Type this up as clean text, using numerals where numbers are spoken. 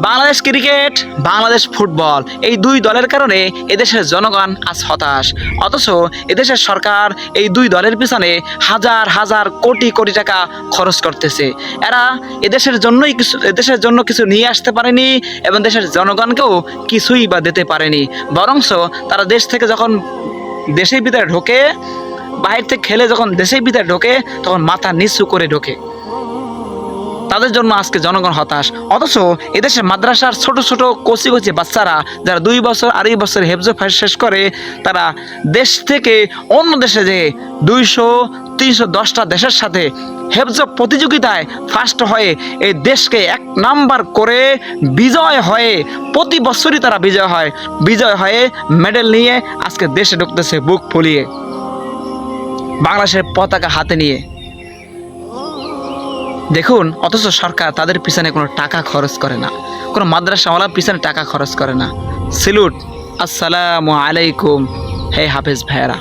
Bangladesh cricket, Bangladesh football, এই দুই দলের কারণে এদেশের জনগণ আজ হতাশ। অথচ এদেশের সরকার এই দুই দলের পিছনে হাজার হাজার কোটি কোটি টাকা খরচ করতেছে। এরা এদেশের জন্য কিছু নিয়ে আসতে পারেনি এবং দেশের জনগণকেও কিছুই বা দিতে পারেনি। বরঞ্চ তারা দেশ থেকে যখন দেশের ভিতরে ঢোকে, বাহির থেকে খেলে যখন দেশের ভিতরে ঢোকে, তখন মাথা নিচু করে ঢোকে। তাদের জন্য আজকে জনগণ হতাশ। অথচ এদেশের মাদ্রাসার ছোট ছোট কচি কচি বাচ্চারা যারা 2 বছর 2.5 বছর হেফজ শেষ করে, তারা দেশ থেকে অন্য দেশে যে 200-310টা দেশের সাথে হেফজ প্রতিযোগিতায় ফার্স্ট হয়ে এই দেশকে 1 নাম্বার করে বিজয় হয়ে, প্রতি বছরই তারা বিজয় হয়ে মেডেল নিয়ে আজকে দেশে ঢুকতেছে বুক ফুলিয়ে, বাংলাদেশের পতাকা হাতে নিয়ে। দেখুন, অথচ সরকার তাদের পিছনে কোনো টাকা খরচ করে না, কোনো মাদ্রাসাওয়ালার পিছনে টাকা খরচ করে না। সেলুট, আসসালামু আলাইকুম হে হাফেজ ভাইয়েরা।